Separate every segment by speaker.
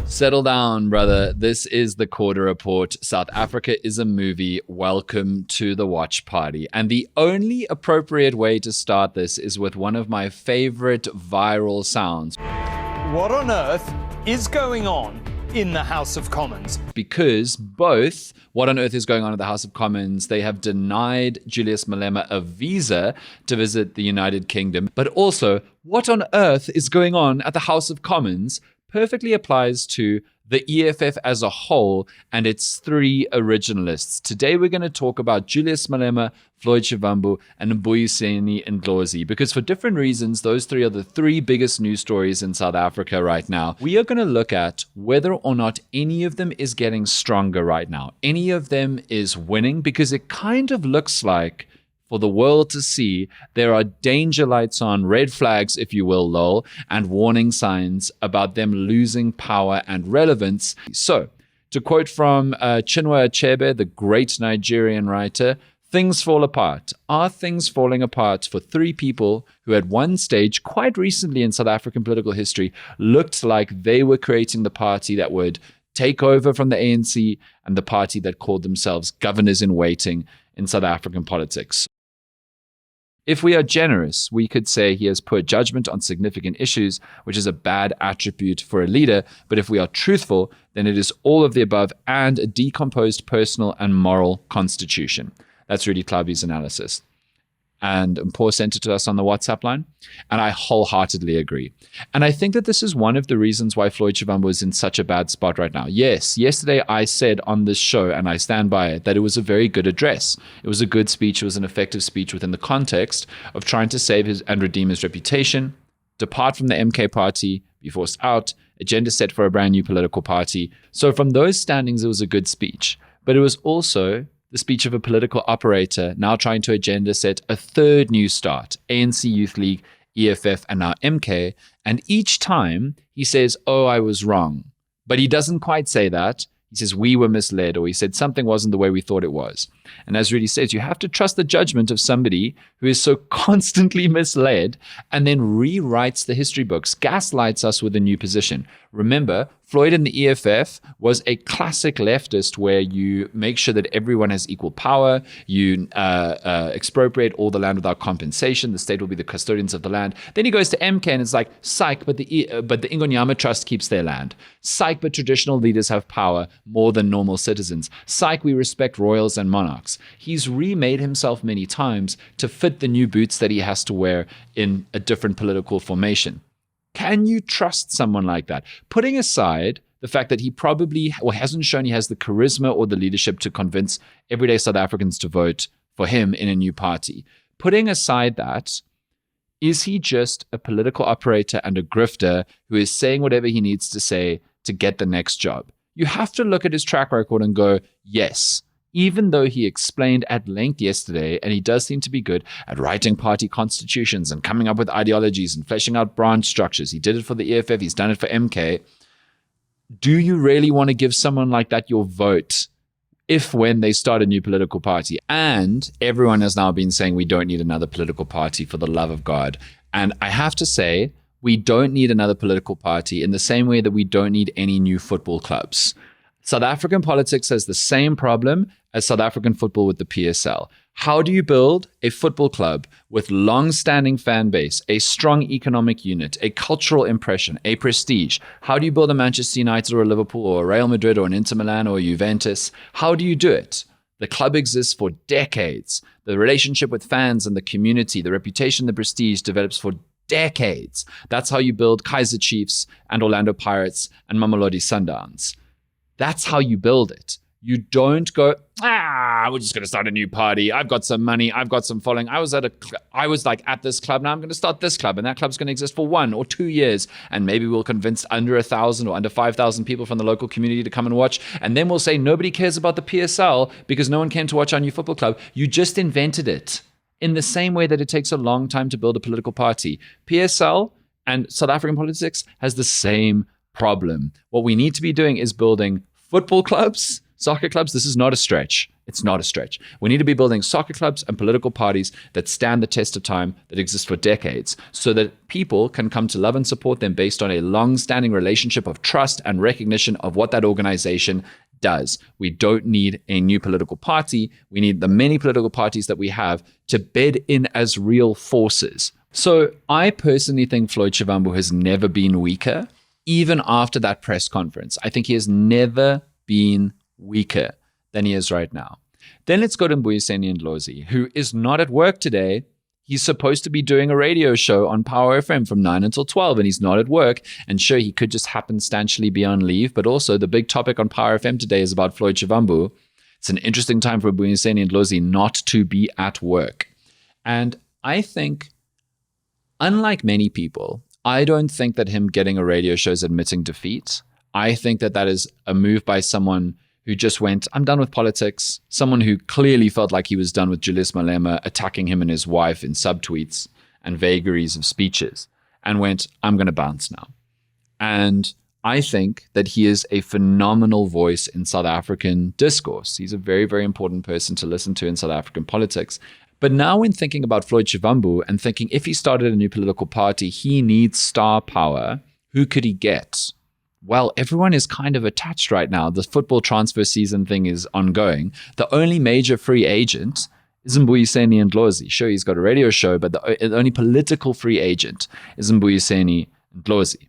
Speaker 1: Settle down, brother. This is the Quarter Report. South Africa is a movie. Welcome to the watch party. And the only appropriate way to start this is with one of my favorite viral sounds.
Speaker 2: What on earth is going on in the House of Commons?
Speaker 1: Because both what on earth is going on at the House of Commons, they have denied Julius Malema a visa to visit the United Kingdom, but also what on earth is going on at the House of Commons perfectly applies to the EFF as a whole and its three originalists. Today we're going to talk about Julius Malema, Floyd Shivambu, and Mbuyiseni Ndlozi, because for different reasons, those three are the three biggest news stories in South Africa right now. We are going to look at whether or not any of them is getting stronger right now. Any of them is winning, because it kind of looks like, for the world to see, there are danger lights on, red flags, if you will, lol, and warning signs about them losing power and relevance. So, to quote from Chinua Achebe, the great Nigerian writer, things fall apart. Are things falling apart for three people who at one stage, quite recently in South African political history, looked like they were creating the party that would take over from the ANC and the party that called themselves governors in waiting in South African politics? If we are generous, we could say he has poor judgment on significant issues, which is a bad attribute for a leader. But if we are truthful, then it is all of the above and a decomposed personal and moral constitution. That's Rudy Klabi's analysis. And Mpho sent it to us on the WhatsApp line, and I wholeheartedly agree. And I think that this is one of the reasons why Floyd Shivambu is in such a bad spot right now. Yes, yesterday I said on this show, and I stand by it, that it was a very good address. It was a good speech. It was an effective speech within the context of trying to save his and redeem his reputation, depart from the MK party, be forced out, agenda set for a brand new political party. So from those standings, it was a good speech. But it was also the speech of a political operator now trying to agenda set a third new start, ANC Youth League, EFF, and now MK. And each time he says, oh, I was wrong. But he doesn't quite say that. He says, we were misled, or he said something wasn't the way we thought it was. And as Rudy says, you have to trust the judgment of somebody who is so constantly misled and then rewrites the history books, gaslights us with a new position. Remember, Floyd in the EFF was a classic leftist where you make sure that everyone has equal power, you expropriate all the land without compensation, the state will be the custodians of the land. Then he goes to MK and it's like, psych, but the Ingonyama Trust keeps their land. Psych, but traditional leaders have power more than normal citizens. Psych, we respect royals and monarchs. He's remade himself many times to fit the new boots that he has to wear in a different political formation. Can you trust someone like that? Putting aside the fact that he probably or hasn't shown he has the charisma or the leadership to convince everyday South Africans to vote for him in a new party. Putting aside that, is he just a political operator and a grifter who is saying whatever he needs to say to get the next job? You have to look at his track record and go, yes, even though he explained at length yesterday, and he does seem to be good at writing party constitutions and coming up with ideologies and fleshing out branch structures. He did it for the EFF. He's done it for MK. Do you really want to give someone like that your vote when they start a new political party? And everyone has now been saying we don't need another political party, for the love of God. And I have to say, we don't need another political party in the same way that we don't need any new football clubs. South African politics has the same problem as South African football with the PSL. How do you build a football club with long-standing fan base, a strong economic unit, a cultural impression, a prestige? How do you build a Manchester United or a Liverpool or a Real Madrid or an Inter Milan or a Juventus? How do you do it? The club exists for decades. The relationship with fans and the community, the reputation, the prestige develops for decades. That's how you build Kaizer Chiefs and Orlando Pirates and Mamelodi Sundowns. That's how you build it. You don't go, we're just going to start a new party. I've got some money. I've got some following. I was at this club. Now I'm going to start this club. And that club's going to exist for 1 or 2 years. And maybe we'll convince under 1,000 or under 5,000 people from the local community to come and watch. And then we'll say nobody cares about the PSL because no one came to watch our new football club. You just invented it. In the same way that it takes a long time to build a political party. PSL and South African politics has the same problem. What we need to be doing is building football clubs, soccer clubs. This is not a stretch. It's not a stretch. We need to be building soccer clubs and political parties that stand the test of time, that exist for decades, so that people can come to love and support them based on a long-standing relationship of trust and recognition of what that organization does. We don't need a new political party. We need the many political parties that we have to bed in as real forces. So I personally think Floyd Shivambu has never been weaker, even after that press conference. I think he has never been weaker than he is right now. Then let's go to Mbuyiseni Ndlozi, who is not at work today. He's supposed to be doing a radio show on Power FM from 9 until 12, and he's not at work. And sure, he could just happenstantially be on leave, but also the big topic on Power FM today is about Floyd Shivambu. It's an interesting time for Mbuyiseni Ndlozi not to be at work. And I think, unlike many people, I don't think that him getting a radio show is admitting defeat. I think that that is a move by someone who just went, I'm done with politics. Someone who clearly felt like he was done with Julius Malema attacking him and his wife in subtweets and vagaries of speeches, and went, I'm going to bounce now. And I think that he is a phenomenal voice in South African discourse. He's a very, very important person to listen to in South African politics. But now when thinking about Floyd Shivambu and thinking if he started a new political party, he needs star power, who could he get? Well, everyone is kind of attached right now. The football transfer season thing is ongoing. The only major free agent is Mbuyiseni Ndlozi. Sure, he's got a radio show, but the only political free agent is Mbuyiseni Ndlozi.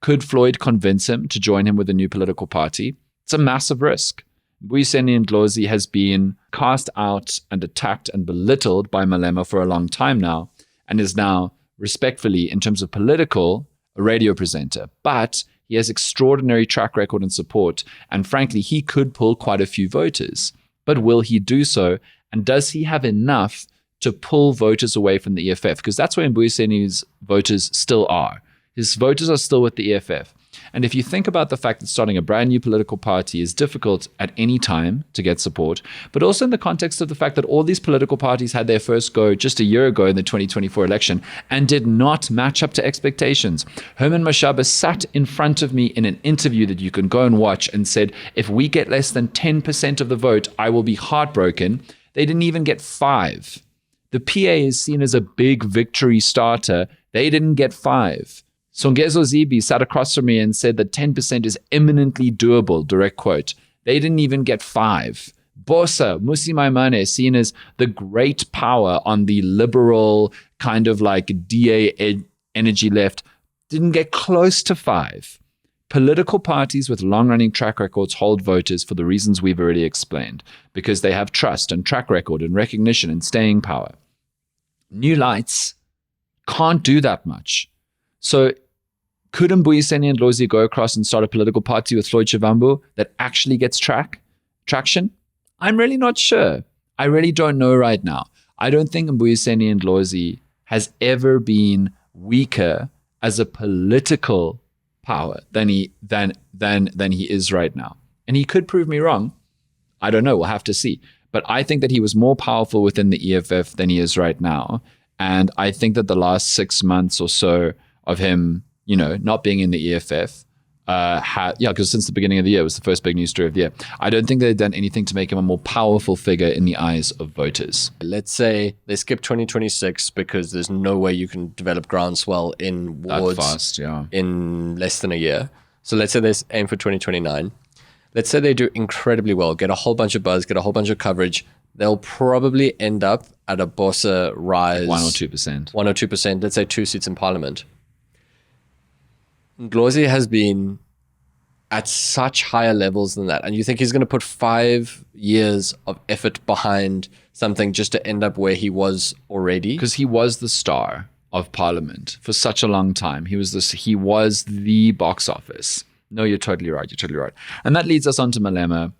Speaker 1: Could Floyd convince him to join him with a new political party? It's a massive risk. Mbuyiseni Ndlozi has been cast out and attacked and belittled by Malema for a long time now, and is now, respectfully, in terms of political, a radio presenter. But he has extraordinary track record and support, and frankly, he could pull quite a few voters. But will he do so? And does he have enough to pull voters away from the EFF? Because that's where Mbuyiseni's voters still are. His voters are still with the EFF. And if you think about the fact that starting a brand new political party is difficult at any time to get support, but also in the context of the fact that all these political parties had their first go just a year ago in the 2024 election and did not match up to expectations. Herman Mashaba sat in front of me in an interview that you can go and watch and said, if we get less than 10% of the vote, I will be heartbroken. They didn't even get 5. The PA is seen as a big victory starter. They didn't get 5. Songezo Zibi sat across from me and said that 10% is eminently doable, direct quote. They didn't even get 5. Bosa, Musi Maimane, seen as the great power on the liberal kind of like DA energy left, didn't get close to 5. Political parties with long-running track records hold voters for the reasons we've already explained, because they have trust and track record and recognition and staying power. New lights can't do that much. So could Mbuyiseni Ndlozi go across and start a political party with Floyd Shivambu that actually gets traction? I'm really not sure. I really don't know right now. I don't think Mbuyiseni Ndlozi has ever been weaker as a political power than he is right now. And he could prove me wrong. I don't know. We'll have to see. But I think that he was more powerful within the EFF than he is right now. And I think that the last 6 months or so of him, not being in the EFF, because since the beginning of the year, it was the first big news story of the year. I don't think they've done anything to make him a more powerful figure in the eyes of voters.
Speaker 3: Let's say they skip 2026 because there's no way you can develop groundswell in wards
Speaker 1: that fast, yeah,
Speaker 3: in less than a year. So let's say they aim for 2029. Let's say they do incredibly well, get a whole bunch of buzz, get a whole bunch of coverage. They'll probably end up at a Bossa rise.
Speaker 1: 1 or 2%.
Speaker 3: 1 or 2%. Let's say 2 seats in parliament. Ndlozi has been at such higher levels than that. And you think he's going to put 5 years of effort behind something just to end up where he was already?
Speaker 1: Because he was the star of Parliament for such a long time. He was the box office. No, you're totally right. You're totally right. And that leads us on to Malema.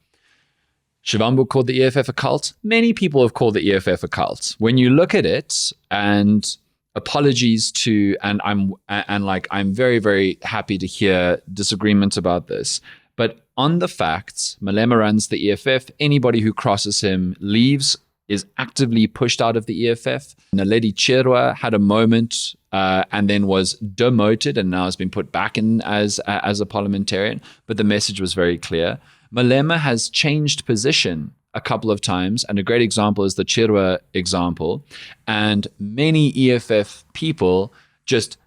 Speaker 1: Shivambu called the EFF a cult. Many people have called the EFF a cult. When you look at it, and apologies to, and I'm very, very happy to hear disagreement about this. But on the facts, Malema runs the EFF. Anybody who crosses him leaves, is actively pushed out of the EFF. Naledi Cherwa had a moment and then was demoted and now has been put back in as a parliamentarian. But the message was very clear. Malema has changed position a couple of times, and a great example is the Chirwa example. And many EFF people just,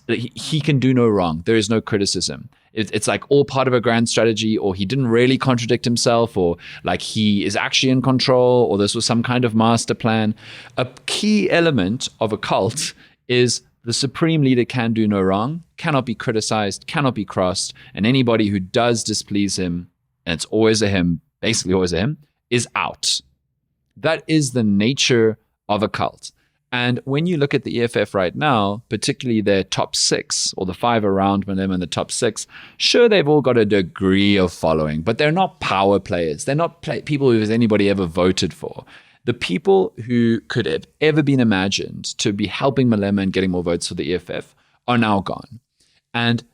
Speaker 1: he can do no wrong. There is no criticism. It's like all part of a grand strategy, or he didn't really contradict himself, or like he is actually in control, or this was some kind of master plan. A key element of a cult is the supreme leader can do no wrong, cannot be criticized, cannot be crossed, and anybody who does displease him, and it's always a him, basically always a him, is out. That is the nature of a cult. And when you look at the EFF right now, particularly their top six, or the five around Malema in the top six, sure, they've all got a degree of following, but they're not power players. They're not people who has anybody ever voted for. The people who could have ever been imagined to be helping Malema and getting more votes for the EFF are now gone. And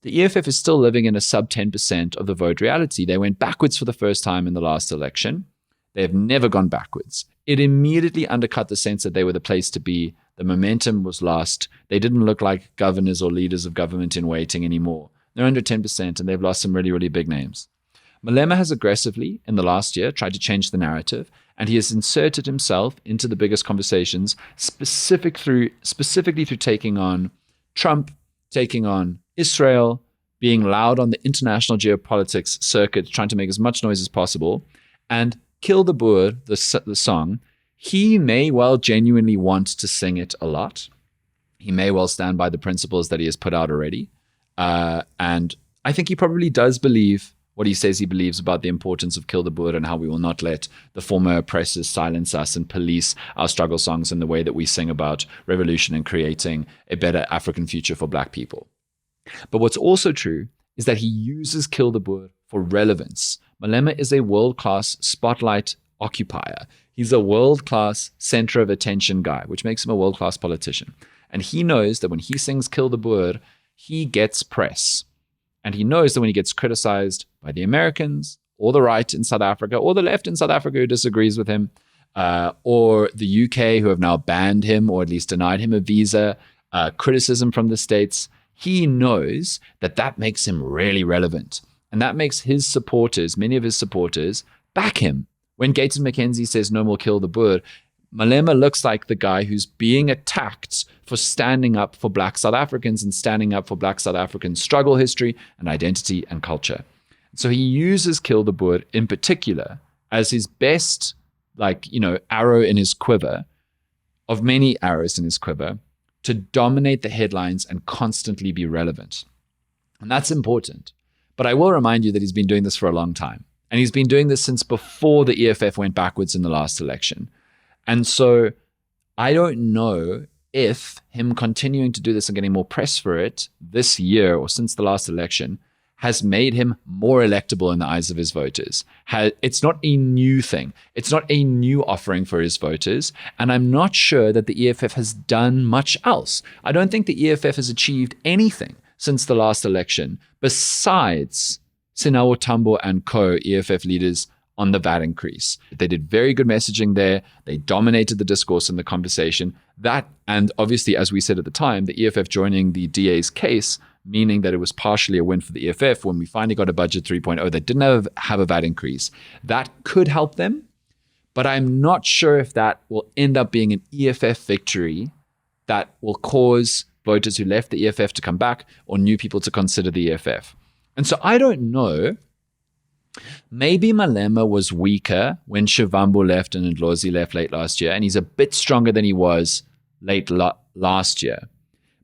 Speaker 1: the EFF is still living in a sub 10% of the vote reality. They went backwards for the first time in the last election. They have never gone backwards. It immediately undercut the sense that they were the place to be. The momentum was lost. They didn't look like governors or leaders of government in waiting anymore. They're under 10%, and they've lost some really, really big names. Malema has aggressively, in the last year, tried to change the narrative, and he has inserted himself into the biggest conversations, specifically through taking on Trump, taking on Israel, being loud on the international geopolitics circuit, trying to make as much noise as possible, and Kill the Boer, the song, he may well genuinely want to sing it a lot. He may well stand by the principles that he has put out already. And I think he probably does believe what he says he believes about the importance of Kill the Boer and how we will not let the former oppressors silence us and police our struggle songs in the way that we sing about revolution and creating a better African future for Black people. But what's also true is that he uses Kill the Boer for relevance. Malema is a world-class spotlight occupier. He's a world-class center of attention guy, which makes him a world-class politician. And he knows that when he sings Kill the Boer, he gets press. And he knows that when he gets criticized by the Americans, or the right in South Africa, or the left in South Africa who disagrees with him, or the UK who have now banned him, or at least denied him a visa, criticism from the States, he knows that that makes him really relevant. And that makes his supporters, many of his supporters, back him. When Gates and McKenzie says no more Kill the Boer, Malema looks like the guy who's being attacked for standing up for Black South Africans and standing up for Black South African struggle history and identity and culture. So he uses Kill the Boer in particular as his best, arrow in his quiver, of many arrows in his quiver, to dominate the headlines and constantly be relevant. And that's important. But I will remind you that he's been doing this for a long time. And he's been doing this since before the EFF went backwards in the last election. And so I don't know if him continuing to do this and getting more press for it this year or since the last election has made him more electable in the eyes of his voters. It's not a new thing. It's not a new offering for his voters. And I'm not sure that the EFF has done much else. I don't think the EFF has achieved anything since the last election, besides Sinawo Tambo and co-EFF leaders on the VAT increase. They did very good messaging there. They dominated the discourse and the conversation. That, and obviously, as we said at the time, the EFF joining the DA's case, meaning that it was partially a win for the EFF when we finally got a budget 3.0 that didn't have a VAT increase. That could help them, but I'm not sure if that will end up being an EFF victory that will cause voters who left the EFF to come back or new people to consider the EFF. And so I don't know. Maybe Malema was weaker when Shivambu left and Ndlozi left late last year, and he's a bit stronger than he was late last year.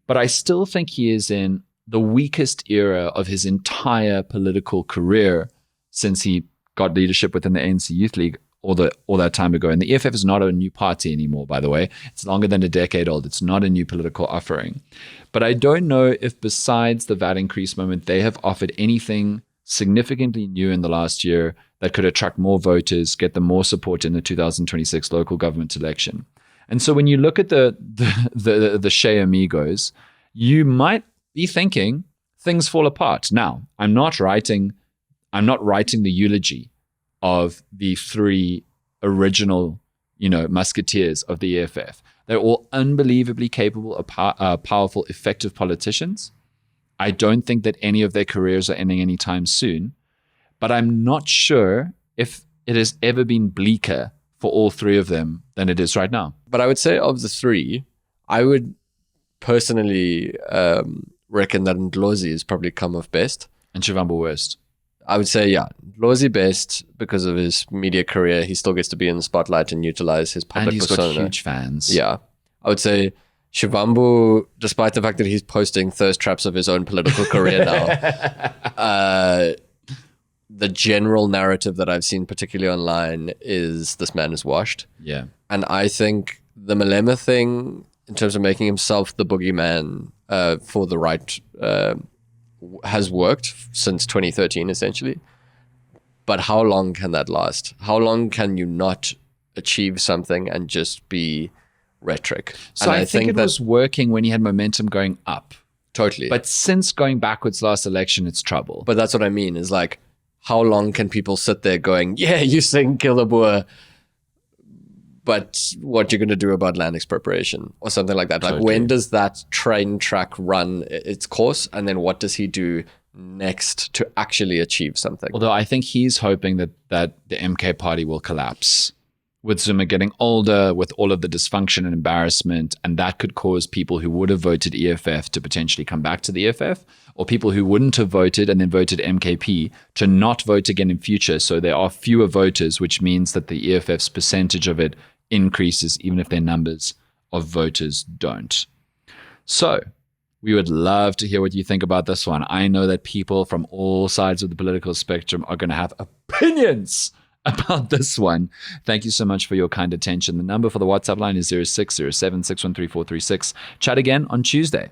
Speaker 1: But I still think he is in the weakest era of his entire political career since he got leadership within the ANC Youth League all that time ago. And the EFF is not a new party anymore, by the way. It's longer than a decade old. It's not a new political offering. But I don't know if besides the VAT increase moment, they have offered anything significantly new in the last year that could attract more voters, get them more support in the 2026 local government election. And so when you look at the Shea Amigos, you might be thinking things fall apart. Now, I'm not writing the eulogy of the three original, musketeers of the EFF. They're all unbelievably capable, powerful, effective politicians. I don't think that any of their careers are ending anytime soon, but I'm not sure if it has ever been bleaker for all three of them than it is right now.
Speaker 3: But I would say of the three, I would personally reckon that Ndlozi has probably come off best.
Speaker 1: And Shivambu worst.
Speaker 3: I would say, yeah, Ndlozi best because of his media career. He still gets to be in the spotlight and utilize his public
Speaker 1: And he's
Speaker 3: persona.
Speaker 1: got huge fans.
Speaker 3: Yeah. I would say Shivambu, despite the fact that he's posting thirst traps of his own political career now, the general narrative that I've seen, particularly online, is this man is washed.
Speaker 1: Yeah.
Speaker 3: And I think the Malema thing, in terms of making himself the boogeyman for the right, has worked since 2013, essentially. But how long can that last? How long can you not achieve something and just be rhetoric?
Speaker 1: So
Speaker 3: And
Speaker 1: I think it was working when he had momentum going up.
Speaker 3: totally.
Speaker 1: But since going backwards last election, it's trouble.
Speaker 3: But that's what I mean, is like, how long can people sit there going, yeah, you sing Kill the Boer, but what you're going to do about land expropriation or something like that? Like,
Speaker 1: Totally.
Speaker 3: when does that train track run its course? And then what does he do next to actually achieve something?
Speaker 1: Although I think he's hoping that the MK party will collapse with Zuma getting older, with all of the dysfunction and embarrassment, and that could cause people who would have voted EFF to potentially come back to the EFF, or people who wouldn't have voted and then voted MKP to not vote again in future. So there are fewer voters, which means that the EFF's percentage of it increases, even if their numbers of voters don't. So we would love to hear what you think about this one. I know that people from all sides of the political spectrum are going to have opinions about this one. Thank you so much for your kind attention. The number for the WhatsApp line is 0607 613 436. Chat again on Tuesday.